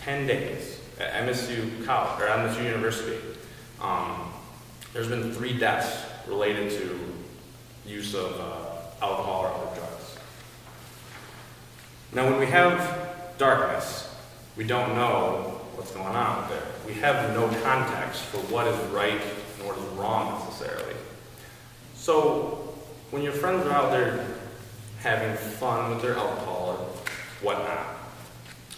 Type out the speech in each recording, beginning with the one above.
10 days at MSU College, or MSU University, there's been 3 deaths related to use of alcohol or other drugs. Now when we have darkness, we don't know what's going on out there. We have no context for what is right and what is wrong necessarily. So when your friends are out there having fun with their alcohol or whatnot,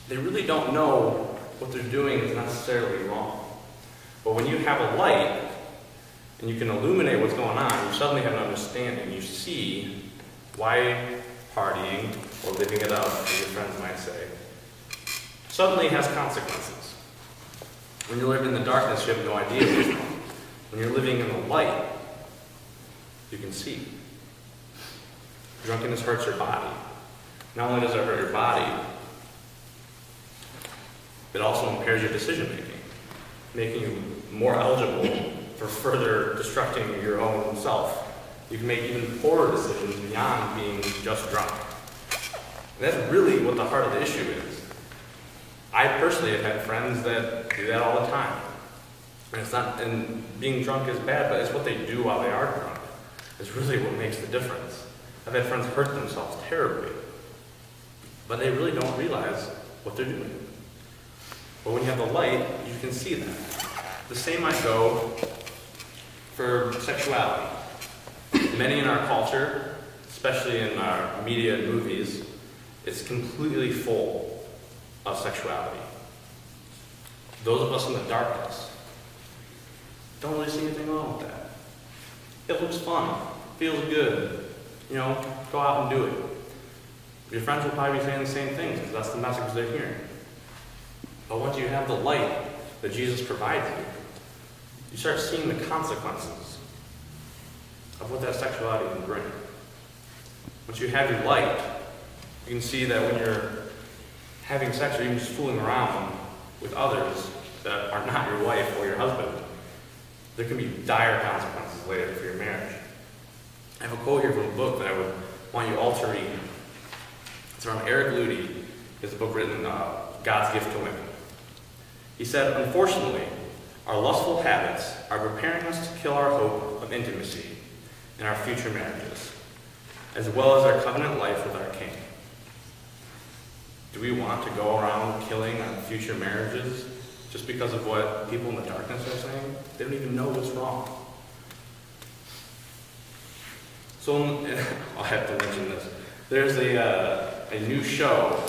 they really don't know what they're doing is necessarily wrong. But when you have a light and you can illuminate what's going on, you suddenly have an understanding. You see why partying or living it up, as your friends might say, suddenly has consequences. When you live in the darkness, you have no idea what's wrong. When you're living in the light, you can see. Drunkenness hurts your body. Not only does it hurt your body, it also impairs your decision-making, making you more eligible for further destructing your own self. You can make even poorer decisions beyond being just drunk. And that's really what the heart of the issue is. I personally have had friends that do that all the time. And being drunk is bad, but it's what they do while they are drunk. It's really what makes the difference. I've had friends hurt themselves terribly, but they really don't realize what they're doing. But when you have the light, you can see that. The same might go for sexuality. Many in our culture, especially in our media and movies, it's completely full of sexuality. Those of us in the darkness don't really see anything wrong with that. It looks fun, feels good. You know, go out and do it. Your friends will probably be saying the same things because that's the message they're hearing. But once you have the light that Jesus provides you, you start seeing the consequences of what that sexuality can bring. Once you have your light, you can see that when you're having sex or even just fooling around with others that are not your wife or your husband, there can be dire consequences later for your marriage. I have a quote here from a book that I would want you all to read. It's from Eric Ludy. It's a book written, God's Gift to Women. He said, "Unfortunately, our lustful habits are preparing us to kill our hope of intimacy in our future marriages, as well as our covenant life with our King." Do we want to go around killing our future marriages just because of what people in the darkness are saying? They don't even know what's wrong. So, I'll have to mention this. There's a new show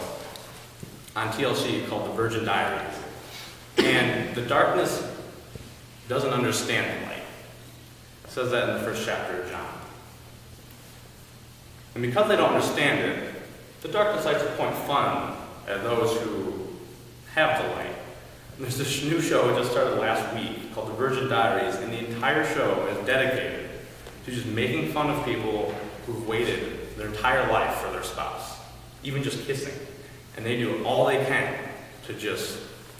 on TLC called The Virgin Diaries. And the darkness doesn't understand the light. It says that in the first chapter of John. And because they don't understand it, the darkness likes to point fun at those who have the light. And there's this new show that just started last week called The Virgin Diaries, and the entire show is dedicated to just making fun of people who've waited their entire life for their spouse, even just kissing. And they do all they can to just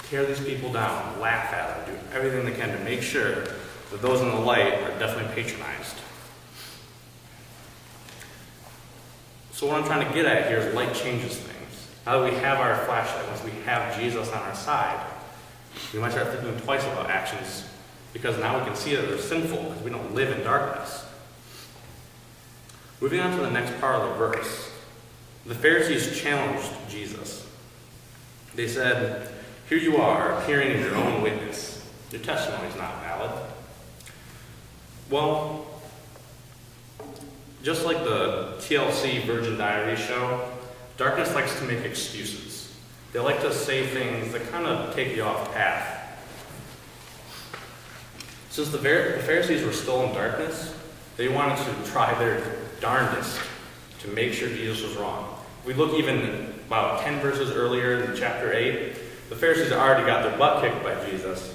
tear these people down, laugh at them, do everything they can to make sure that those in the light are definitely patronized. So what I'm trying to get at here is light changes things. Now that we have our flashlight, once we have Jesus on our side, we might start thinking twice about actions because now we can see that they're sinful because we don't live in darkness. Moving on to the next part of the verse, the Pharisees challenged Jesus. They said, "Here you are, appearing as your own witness. Your testimony is not valid." Well, just like the TLC Virgin Diaries show, darkness likes to make excuses. They like to say things that kind of take you off path. Since the Pharisees were still in darkness, they wanted to try their darndest to make sure Jesus was wrong. If we look even about 10 verses earlier in chapter 8, the Pharisees already got their butt kicked by Jesus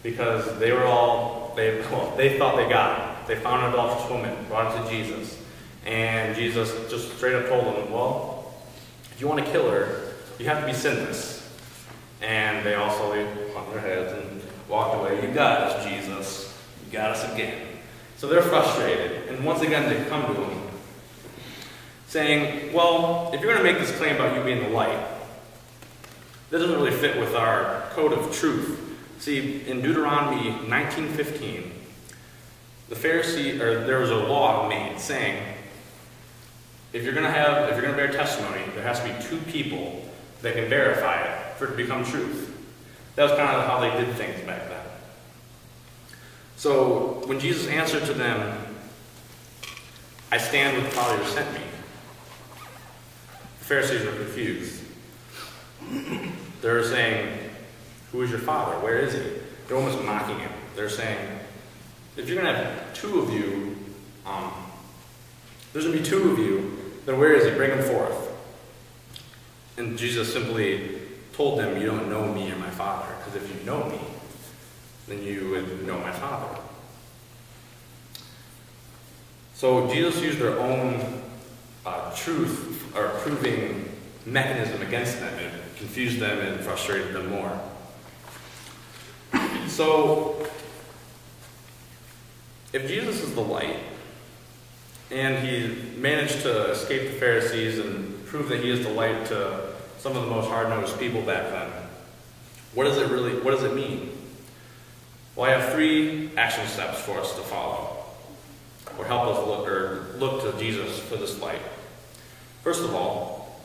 because they thought they got him. They found an adulterous woman, brought her to Jesus, and Jesus just straight up told them, well, if you want to kill her, you have to be sinless. And they hung their heads and walked away. You got us, Jesus. You got us again. So they're frustrated, and once again they come to him, saying, well, if you're going to make this claim about you being the light, That doesn't really fit with our code of truth. See, in Deuteronomy 19:15, there was a law made saying, if you're going to bear testimony, there has to be two people that can verify it for it to become truth. That was kind of how they did things back then. So when Jesus answered to them, I stand with the Father who sent me, the Pharisees were confused. They were saying, who is your Father? Where is he? They're almost mocking him. They're saying, if you're going to have two of you, there's going to be two of you, then where is he? Bring him forth. And Jesus simply told them, you don't know me or my Father, because if you know me, then you would know my Father. So Jesus used their own truth or proving mechanism against them. It confused them and frustrated them more. So, if Jesus is the light, and he managed to escape the Pharisees and prove that he is the light to some of the most hard-nosed people back then, what does it mean? Well, I have 3 action steps for us to follow, or help us look to Jesus for this light. First of all,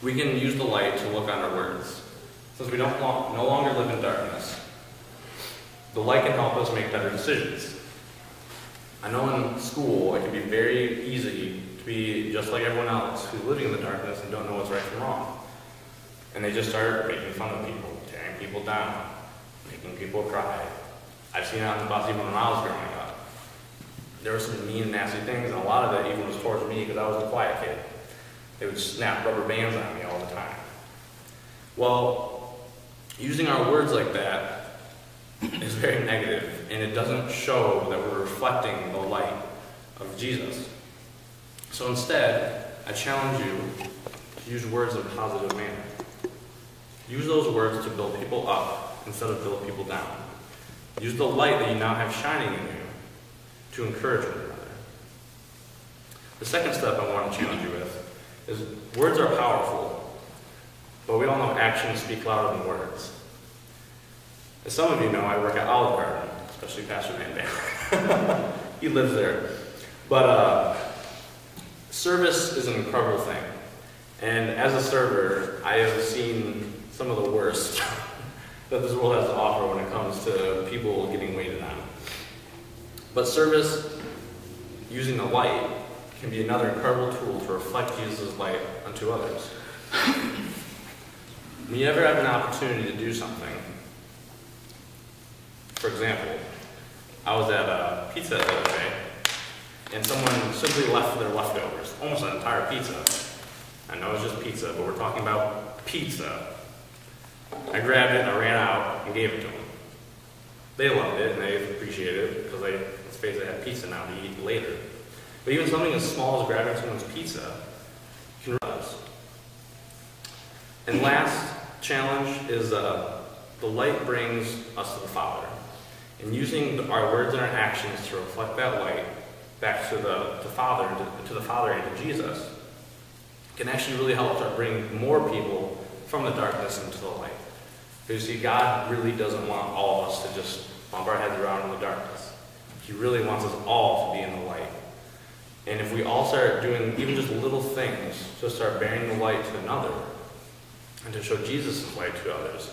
we can use the light to look on our words. Since we no longer live in darkness, the light can help us make better decisions. I know in school it can be very easy to be just like everyone else who's living in the darkness and don't know what's right from wrong. And they just start making fun of people, tearing people down, making people cry. I've seen it on the bus even when I was growing up. There were some mean, nasty things, and a lot of it even was towards me because I was the quiet kid. They would snap rubber bands on me all the time. Well, using our words like that is very negative, and it doesn't show that we're reflecting the light of Jesus. So instead, I challenge you to use words in a positive manner. Use those words to build people up instead of build people down. Use the light that you now have shining in you to encourage one another. The second step I want to challenge you with is words are powerful, but we all know actions speak louder than words. As some of you know, I work at Olive Garden, especially Pastor Van Dam. He lives there. But service is an incredible thing. And as a server, I have seen some of the worst that this world has to offer when it comes to people getting waited on. But service, using the light, can be another incredible tool to reflect Jesus' light unto others. When you ever have an opportunity to do something, for example, I was at a pizza the other day, and someone simply left their leftovers, almost an entire pizza. I know it's just pizza, but we're talking about pizza. I grabbed it, and I ran out and gave it to them. They loved it, and they appreciated it, because let's face it, they have pizza now to eat later. But even something as small as grabbing someone's pizza can really help. And last challenge is the light brings us to the Father. And using our words and our actions to reflect that light back to the Father and to Jesus can actually really help to bring more people from the darkness into the light. Because you see, God really doesn't want all of us to just bump our heads around in the darkness. He really wants us all to be in the light. And if we all start doing even just little things to start bearing the light to another and to show Jesus' light to others,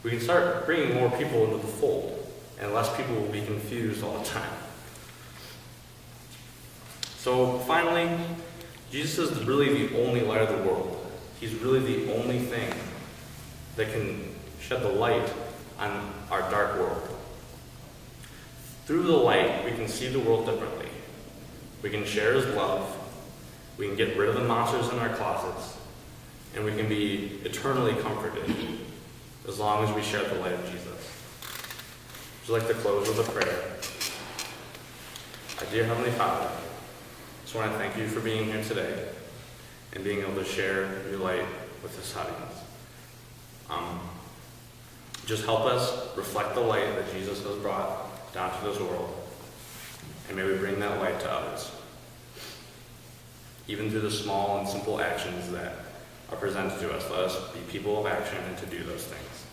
we can start bringing more people into the fold, and less people will be confused all the time. So finally, Jesus is really the only light of the world. He's really the only thing that can shed the light on our dark world. Through the light, we can see the world differently. We can share his love. We can get rid of the monsters in our closets. And we can be eternally comforted as long as we share the light of Jesus. Would you like to close with a prayer? Our dear Heavenly Father, I just want to thank you for being here today and being able to share your light with this audience. Just help us reflect the light that Jesus has brought down to this world, and may we bring that light to others, even through the small and simple actions that are presented to us. Let us be people of action and to do those things.